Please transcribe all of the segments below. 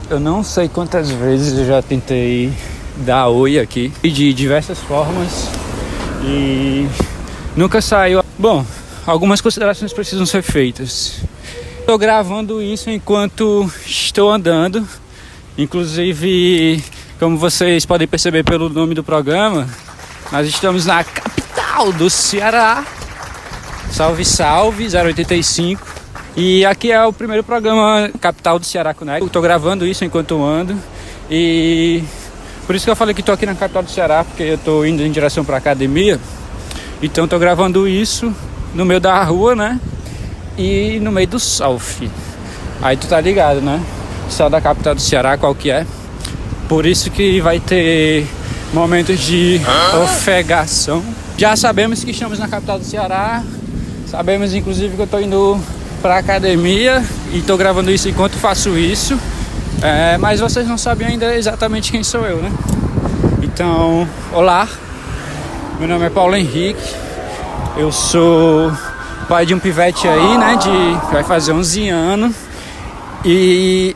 Eu não sei quantas vezes eu já tentei dar oi aqui de diversas formas e nunca saiu. Bom, algumas considerações precisam ser feitas. Estou gravando isso enquanto estou andando. Inclusive, como vocês podem perceber pelo nome do programa, nós estamos na capital do Ceará. Salve, salve, 085. E aqui é o primeiro programa Capital do Ceará Connect. Eu tô gravando isso enquanto eu ando. E por isso que eu falei que tô aqui na capital do Ceará, porque eu tô indo em direção pra academia. Então tô gravando isso no meio da rua, né? E no meio do sol, filho. Aí tu tá ligado, né? O sol da capital do Ceará, qual que é? Por isso que vai ter momentos de ofegação. Já sabemos que estamos na capital do Ceará. Sabemos inclusive que eu tô indo pra academia e tô gravando isso enquanto faço isso. Mas vocês não sabem ainda exatamente quem sou eu, né? Então, olá. Meu nome é Paulo Henrique. Eu sou pai de um pivete aí, né? Vai fazer 11 anos. E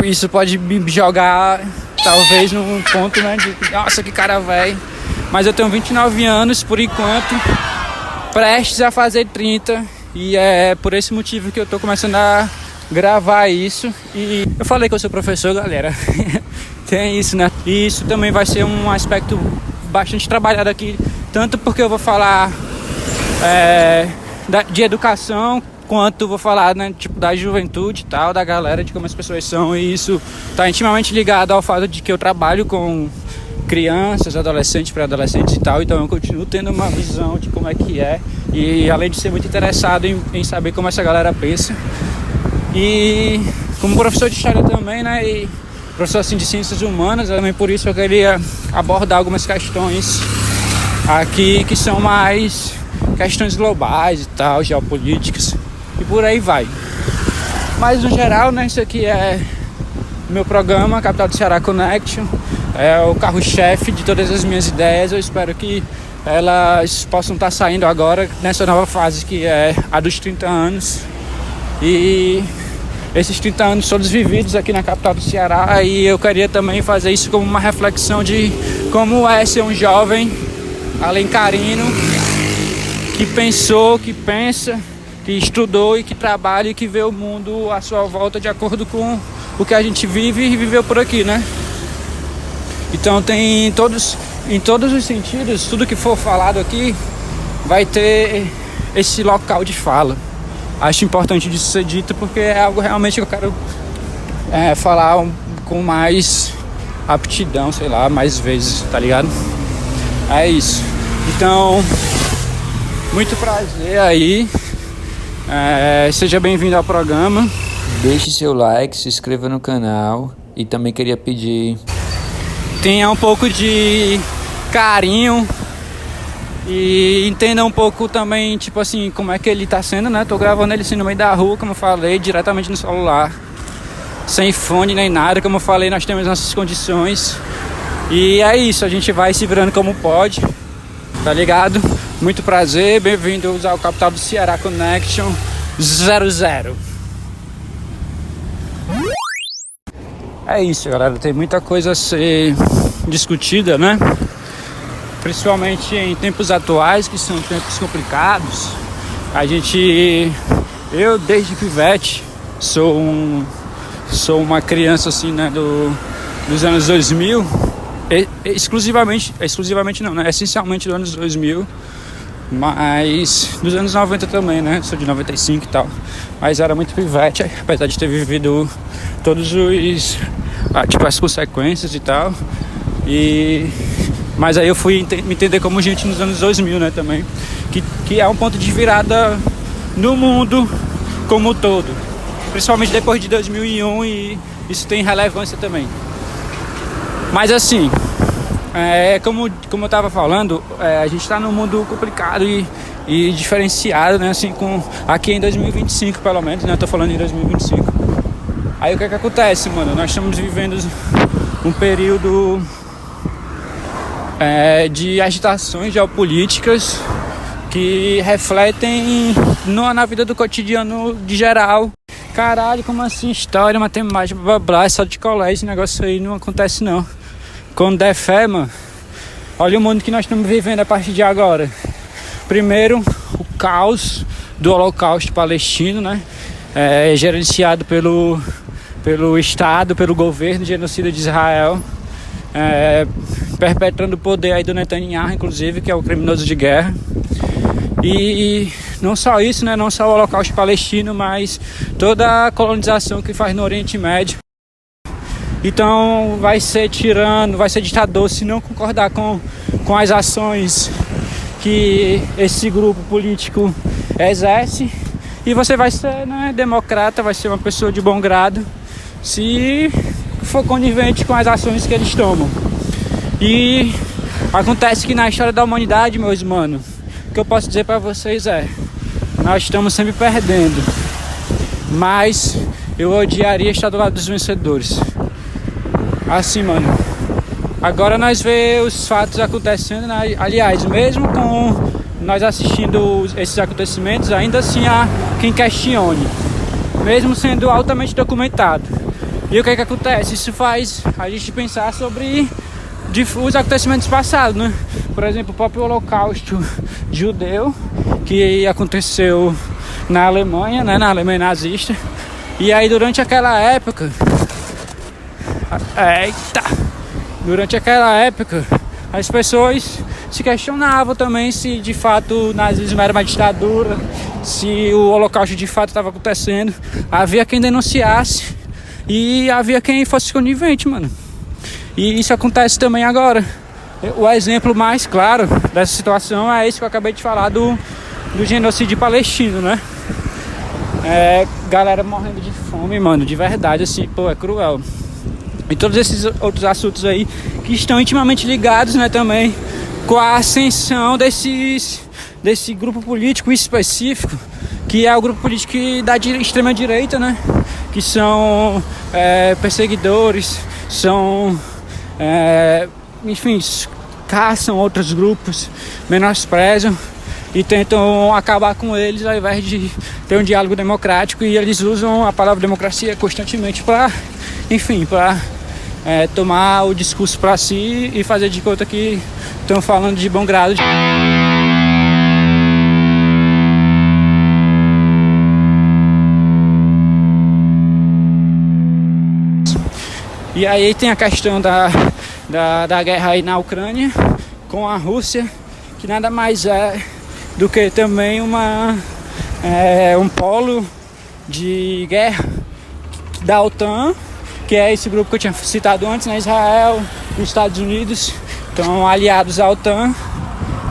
isso pode me jogar talvez num ponto, né? De nossa, que cara velho. Mas eu tenho 29 anos por enquanto, prestes a fazer 30. E é por esse motivo que eu tô começando a gravar isso. E eu falei que eu sou professor, galera. Tem isso, né? E isso também vai ser um aspecto bastante trabalhado aqui. Tanto porque eu vou falar de educação, quanto vou falar, né, tipo, da juventude e tal, da galera, de como as pessoas são. E isso tá intimamente ligado ao fato de que eu trabalho com crianças, adolescentes, pré-adolescentes e tal. Então eu continuo tendo uma visão de como é que é. E além de ser muito interessado em saber como essa galera pensa. E como professor de história também, né? E professor assim, de ciências humanas, também por isso eu queria abordar algumas questões aqui que são mais questões globais e tal, geopolíticas. E por aí vai. Mas no geral, né? Isso aqui é meu programa, Capital do Ceará Connection. É o carro-chefe de todas as minhas ideias. Eu espero que elas possam estar saindo agora nessa nova fase que é a dos 30 anos. E esses 30 anos todos vividos aqui na capital do Ceará. E eu queria também fazer isso como uma reflexão de como é ser um jovem alencarino que pensou, que pensa, que estudou e que trabalha e que vê o mundo à sua volta de acordo com o que a gente vive e viveu por aqui, né? Então tem em todos os sentidos, tudo que for falado aqui vai ter esse local de fala. Acho importante disso ser dito porque é algo realmente que eu quero falar com mais aptidão, sei lá, mais vezes, tá ligado? É isso. Então, muito prazer aí. Seja bem-vindo ao programa. Deixe seu like, se inscreva no canal e também queria pedir, tenha um pouco de carinho e entenda um pouco também, tipo assim, como é que ele tá sendo, né? Tô gravando ele assim no meio da rua, como eu falei, diretamente no celular, sem fone nem nada, como eu falei, nós temos nossas condições. E é isso, a gente vai se virando como pode, tá ligado? Muito prazer, bem-vindos ao Capital do Ceará Connection 00. É isso, galera, tem muita coisa a ser discutida, né? Principalmente em tempos atuais, que são tempos complicados. Eu desde pivete sou uma criança assim, né, dos anos 2000, exclusivamente não, né? Essencialmente dos anos 2000, mas dos anos 90 também, né? Sou de 95 e tal, mas era muito pivete, apesar de ter vivido todos os as consequências e tal. Mas aí eu fui me entender como gente nos anos 2000, né, também, que é um ponto de virada no mundo como um todo, principalmente depois de 2001, e isso tem relevância também. Mas assim, como eu tava falando, a gente tá num mundo complicado e diferenciado, né, assim, aqui em 2025 pelo menos, né, eu tô falando em 2025. Aí o que acontece, mano? Nós estamos vivendo um período de agitações geopolíticas que refletem na vida do cotidiano de geral. Caralho, como assim? História, matemática, blá blá, é só de colégio, esse negócio aí não acontece não. Quando der fé, mano, olha o mundo que nós estamos vivendo a partir de agora. Primeiro, o caos do Holocausto palestino, né? Gerenciado pelo Estado, pelo governo genocida de Israel, perpetrando o poder aí do Netanyahu, inclusive, que é o criminoso de guerra. E não só isso, né? Não só o Holocausto palestino, mas toda a colonização que faz no Oriente Médio. Então vai ser tirano, vai ser ditador se não concordar com as ações que esse grupo político exerce. E você vai ser, né, democrata, vai ser uma pessoa de bom grado se for conivente com as ações que eles tomam. E acontece que na história da humanidade, meus manos, o que eu posso dizer pra vocês nós estamos sempre perdendo, mas eu odiaria estar do lado dos vencedores. Assim, mano, agora nós vemos os fatos acontecendo, né? Aliás, mesmo com nós assistindo esses acontecimentos, ainda assim há quem questione, mesmo sendo altamente documentado. E o que acontece? Isso faz a gente pensar sobre os acontecimentos passados, né? Por exemplo, o próprio Holocausto judeu, que aconteceu na Alemanha, né? Na Alemanha nazista. E aí durante aquela época, durante aquela época, as pessoas se questionavam também se de fato o nazismo era uma ditadura, se o Holocausto de fato estava acontecendo. Havia quem denunciasse e havia quem fosse conivente, mano. E isso acontece também agora. O exemplo mais claro dessa situação é esse que eu acabei de falar do genocídio palestino, né? Galera morrendo de fome, mano, de verdade, assim, pô, é cruel. E todos esses outros assuntos aí que estão intimamente ligados, né, também com a ascensão desse grupo político específico, que é o grupo político da extrema direita, né? Que são perseguidores, são enfim, caçam outros grupos, menosprezam e tentam acabar com eles ao invés de ter um diálogo democrático. E eles usam a palavra democracia constantemente para, enfim, para tomar o discurso para si e fazer de conta que estão falando de bom grado. E aí tem a questão da guerra aí na Ucrânia com a Rússia, que nada mais é do que também um polo de guerra da OTAN, que é esse grupo que eu tinha citado antes, né? Israel e Estados Unidos estão aliados à OTAN,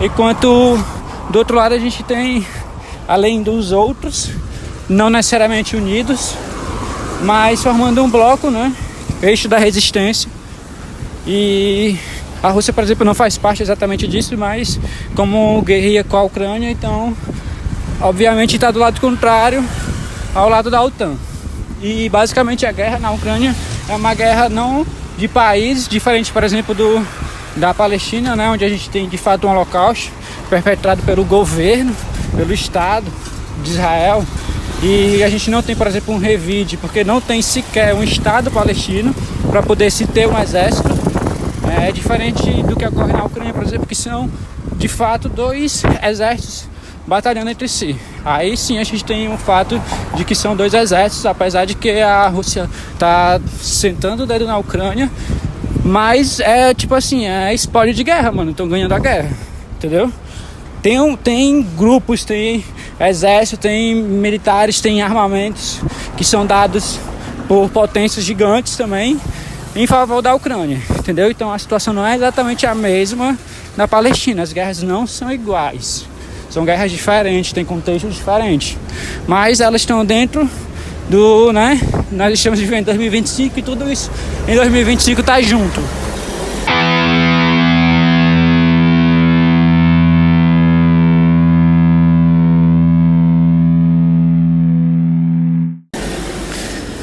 enquanto do outro lado a gente tem, além dos outros, não necessariamente unidos, mas formando um bloco, né? Eixo da resistência. E a Rússia, por exemplo, não faz parte exatamente disso, mas como guerrilha com a Ucrânia, então obviamente está do lado contrário ao lado da OTAN. E basicamente a guerra na Ucrânia é uma guerra não de país, diferente, por exemplo, da Palestina, né, onde a gente tem de fato um holocausto perpetrado pelo governo, pelo Estado de Israel. E a gente não tem, por exemplo, um revide, porque não tem sequer um Estado palestino para poder se ter um exército. É diferente do que ocorre na Ucrânia, por exemplo, que são de fato dois exércitos batalhando entre si. Aí sim a gente tem o fato de que são dois exércitos, apesar de que a Rússia tá sentando o dedo na Ucrânia, mas é tipo assim, é espólio de guerra, mano, estão ganhando a guerra, entendeu? Tem grupos, tem exército, tem militares, tem armamentos que são dados por potências gigantes também em favor da Ucrânia, entendeu? Então a situação não é exatamente a mesma na Palestina, as guerras não são iguais, são guerras diferentes, tem contextos diferentes, mas elas estão dentro do, né? Nós estamos vivendo em 2025 e tudo isso em 2025 tá junto.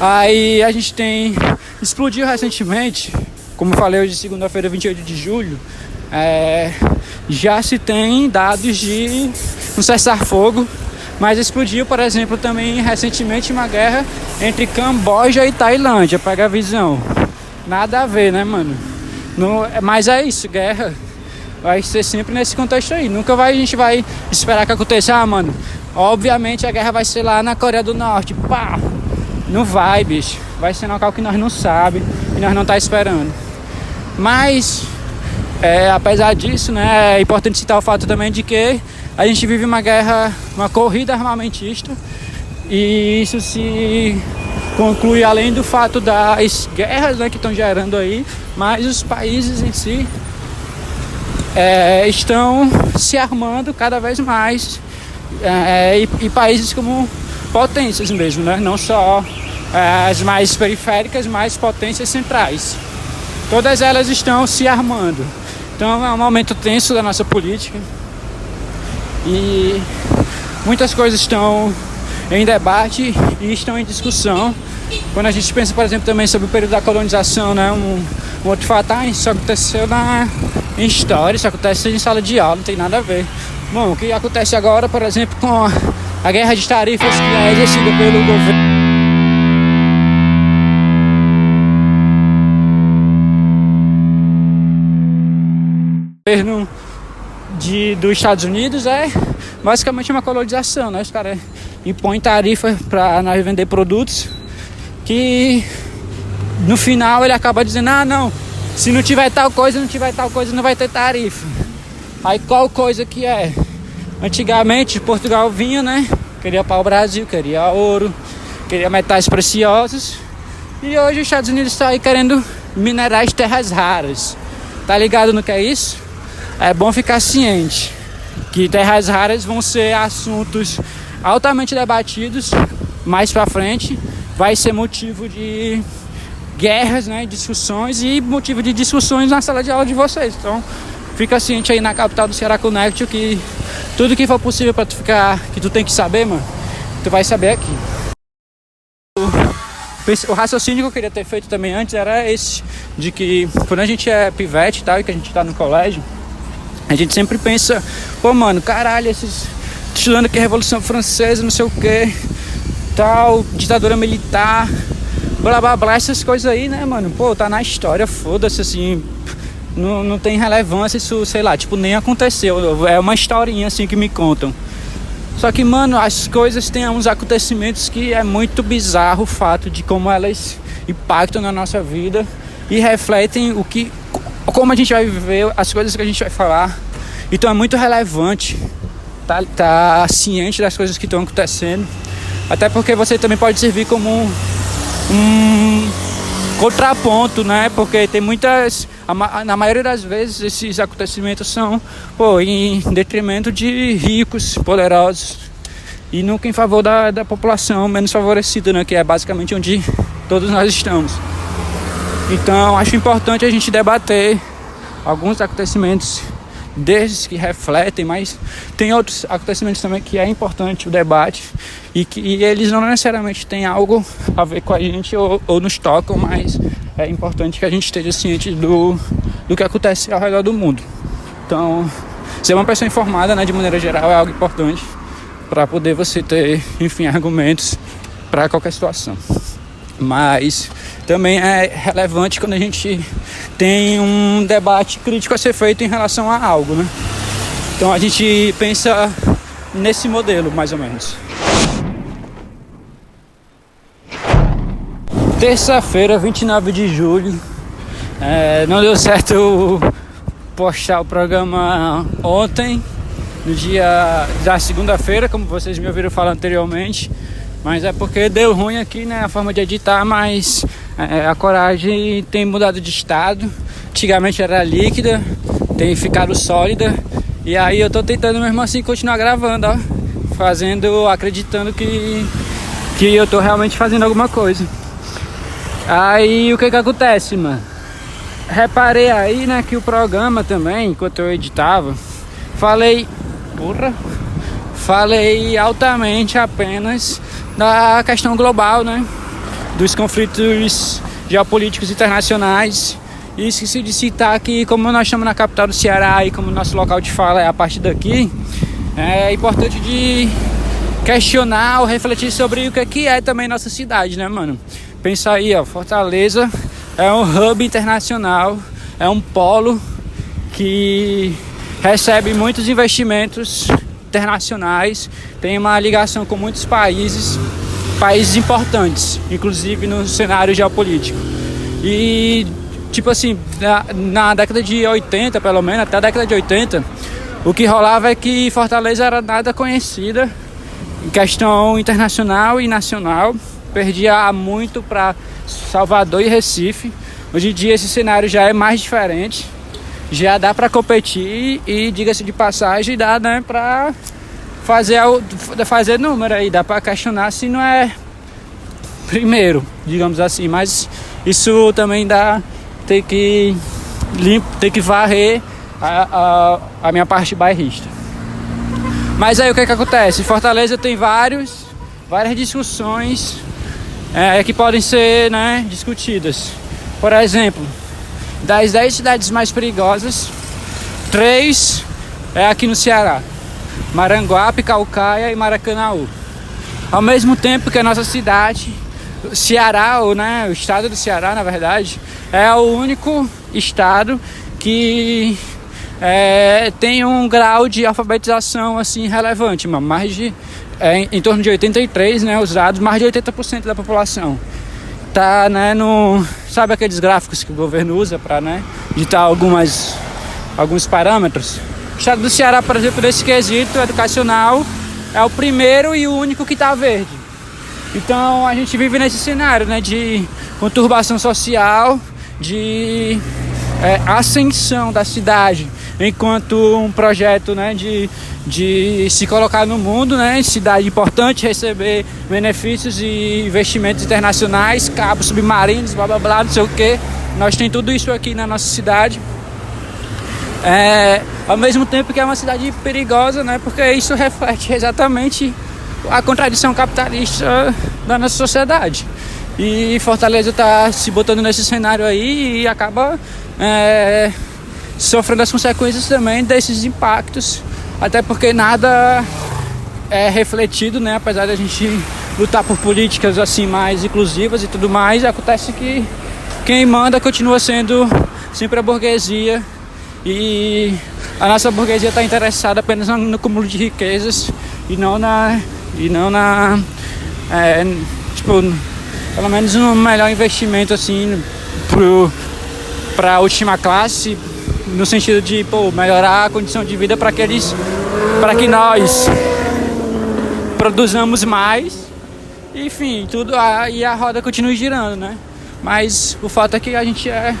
Aí a gente explodiu recentemente, como eu falei hoje, segunda-feira, 28 de julho, já se tem dados de um cessar-fogo, Mas explodiu, por exemplo, também recentemente uma guerra entre Camboja e Tailândia, pega a visão. Nada a ver, né, mano? Mas é isso, guerra vai ser sempre nesse contexto aí. A gente vai esperar que aconteça, mano, obviamente a guerra vai ser lá na Coreia do Norte, pá! Não vai, bicho. Vai ser um local que nós não sabe e nós não tá esperando. Mas, apesar disso, né, é importante citar o fato também de que a gente vive uma guerra, uma corrida armamentista, e isso se conclui além do fato das guerras, né, que estão gerando aí, mas os países em si estão se armando cada vez mais, e países como potências mesmo, né, não só as mais periféricas, mas potências centrais. Todas elas estão se armando. Então é um momento tenso da nossa política e muitas coisas estão em debate e estão em discussão. Quando a gente pensa, por exemplo, também sobre o período da colonização, né, um outro fato, isso aconteceu em história, isso acontece em sala de aula, não tem nada a ver. Bom, o que acontece agora, por exemplo, com a guerra de tarifas que é exercida pelo governo dos Estados Unidos, é basicamente uma colonização, né? Os caras impõem tarifa para nós vender produtos que no final ele acaba dizendo, não, se não tiver tal coisa, não vai ter tarifa. Aí qual coisa que é? Antigamente Portugal vinha, né? Queria pau-brasil, queria ouro, queria metais preciosos, e hoje os Estados Unidos estão aí querendo minerais de terras raras. Tá ligado no que é isso? É bom ficar ciente que terras raras vão ser assuntos altamente debatidos mais pra frente. Vai ser motivo de guerras, né, discussões e motivo de discussões na sala de aula de vocês. Então fica ciente aí na capital do Ceará Connect que tudo que for possível pra tu ficar, que tu tem que saber, mano, tu vai saber aqui. O raciocínio que eu queria ter feito também antes era esse, de que quando a gente é pivete e tal, e que a gente tá no colégio, a gente sempre pensa, mano, caralho, estudando aqui a Revolução Francesa, não sei o que, tal, ditadura militar, blá blá blá, essas coisas aí, né, mano, tá na história, foda-se, assim, não tem relevância, isso, sei lá, tipo, nem aconteceu, é uma historinha, assim, que me contam. Só que, mano, as coisas têm uns acontecimentos que é muito bizarro o fato de como elas impactam na nossa vida e refletem como a gente vai viver, as coisas que a gente vai falar. Então é muito relevante tá ciente das coisas que estão acontecendo, até porque você também pode servir como um contraponto, né? Porque tem na maioria das vezes esses acontecimentos são em detrimento de ricos, poderosos, e nunca em favor da população menos favorecida, né? Que é basicamente onde todos nós estamos. Então acho importante a gente debater alguns acontecimentos desses que refletem, mas tem outros acontecimentos também que é importante o debate e eles não necessariamente têm algo a ver com a gente ou nos tocam, mas é importante que a gente esteja ciente do que acontece ao redor do mundo. Então, ser uma pessoa informada, né, de maneira geral, é algo importante para poder você ter, enfim, argumentos para qualquer situação. Mas também é relevante quando a gente tem um debate crítico a ser feito em relação a algo, né? Então a gente pensa nesse modelo, mais ou menos. Terça-feira, 29 de julho. Não deu certo eu postar o programa ontem, no dia da segunda-feira, como vocês me ouviram falar anteriormente. Mas é porque deu ruim aqui, né, a forma de editar, mas a Coragem tem mudado de estado. Antigamente era líquida, tem ficado sólida. E aí eu tô tentando mesmo assim continuar gravando, ó. Acreditando que eu tô realmente fazendo alguma coisa. Aí o que acontece, mano? Reparei aí, né, que o programa também, enquanto eu editava, falei altamente apenas da questão global, né? Dos conflitos geopolíticos internacionais. E esqueci de citar que, como nós estamos na capital do Ceará e como nosso local de fala é a partir daqui, é importante de questionar ou refletir sobre o que é também nossa cidade, né, mano? Pensa aí, ó, Fortaleza é um hub internacional, é um polo que recebe muitos investimentos internacionais, tem uma ligação com muitos países importantes, inclusive no cenário geopolítico. E, tipo assim, na década de 80, pelo menos, até a década de 80, o que rolava é que Fortaleza era nada conhecida em questão internacional e nacional, perdia muito para Salvador e Recife. Hoje em dia esse cenário já é mais diferente, já dá para competir e, diga-se de passagem, dá, né, para fazer número aí, dá para questionar se não é primeiro, digamos assim, mas isso também dá, ter que varrer a minha parte bairrista. Mas aí o que acontece? Fortaleza tem várias discussões que podem ser, né, discutidas. Por exemplo, das 10 cidades mais perigosas, 3 é aqui no Ceará: Maranguape, Caucaia e Maracanaú. Ao mesmo tempo que a nossa cidade, o Ceará, ou, né, o estado do Ceará, na verdade, é o único estado que tem um grau de alfabetização assim relevante, mano. Em torno de 83, né, os dados, mais de 80% da população tá, né, sabe aqueles gráficos que o governo usa para, né, ditar alguns parâmetros. O estado do Ceará, por exemplo, nesse quesito educacional, é o primeiro e o único que está verde. Então a gente vive nesse cenário, né, de conturbação social, de ascensão da cidade enquanto um projeto, né, de se colocar no mundo, né, cidade importante, receber benefícios e investimentos internacionais, cabos submarinos, blá blá blá, não sei o que. Nós tem tudo isso aqui na nossa cidade. Ao mesmo tempo que é uma cidade perigosa, né, porque isso reflete exatamente a contradição capitalista da nossa sociedade. E Fortaleza está se botando nesse cenário aí e acaba sofrendo as consequências também desses impactos, até porque nada é refletido, né? Apesar da gente lutar por políticas assim mais inclusivas e tudo mais, acontece que quem manda continua sendo sempre a burguesia, e a nossa burguesia está interessada apenas no cúmulo de riquezas e não tipo, pelo menos um melhor investimento assim para a última classe, no sentido de melhorar a condição de vida para que nós produzamos mais, enfim, tudo, e a roda continue girando, né? Mas o fato é que a gente é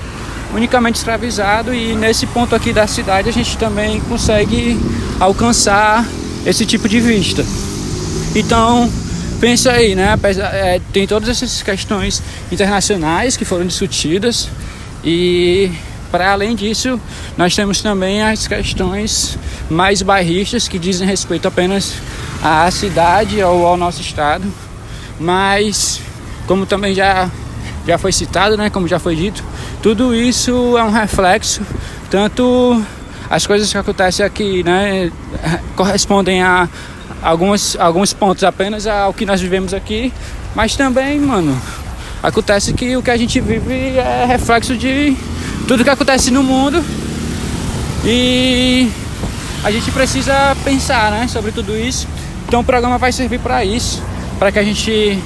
unicamente escravizado, e nesse ponto aqui da cidade a gente também consegue alcançar esse tipo de vista. Então pensa aí, né? Tem todas essas questões internacionais que foram discutidas, e para além disso nós temos também as questões mais bairristas, que dizem respeito apenas à cidade ou ao nosso estado. Mas como também já foi citado, né, como já foi dito, tudo isso é um reflexo, tanto as coisas que acontecem aqui, né, correspondem a alguns pontos apenas ao que nós vivemos aqui, mas também, mano, acontece que o que a gente vive é reflexo de tudo que acontece no mundo, e a gente precisa pensar, né, sobre tudo isso. Então o programa vai servir para isso, para que a gente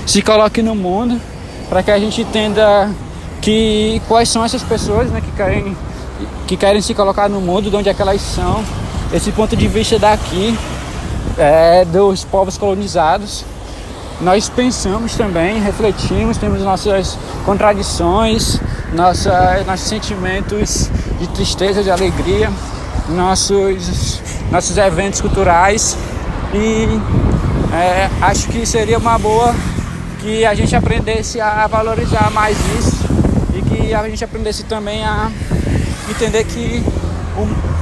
se coloque no mundo, para que a gente entenda quais são essas pessoas, né, que querem se colocar no mundo, de onde é que elas são, esse ponto de vista daqui, dos povos colonizados. Nós pensamos também, refletimos, temos nossas contradições, nossos sentimentos de tristeza, de alegria, nossos eventos culturais, e acho que seria uma boa que a gente aprendesse a valorizar mais isso, e que a gente aprendesse também a entender que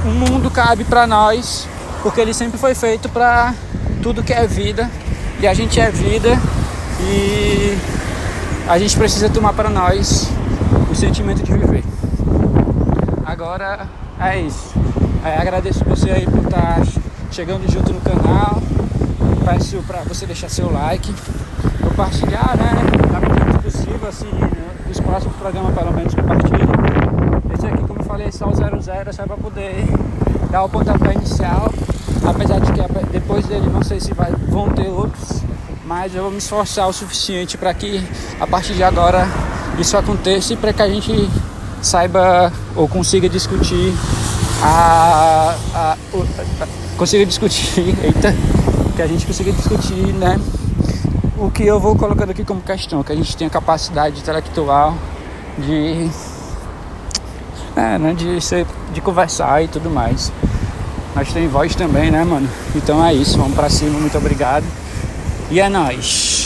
o mundo cabe para nós, porque ele sempre foi feito para tudo que é vida, e a gente é vida, e a gente precisa tomar para nós o sentimento de viver. Agora é isso. Agradeço você aí por estar chegando junto no canal. peço para você deixar seu like, compartilhar, né, na medida do possível, assim, nos próximos programas pelo menos compartilhe. Esse aqui, como eu falei, é só o 00, só para poder dar o pontapé inicial, apesar de que depois dele não sei se vão ter outros, mas eu vou me esforçar o suficiente para que a partir de agora isso aconteça e para que a gente saiba ou consiga discutir que a gente consiga discutir, né, o que eu vou colocando aqui como questão, que a gente tenha capacidade intelectual de conversar e tudo mais. Nós tem voz também, né, mano? Então é isso, vamos pra cima, muito obrigado. E é nóis.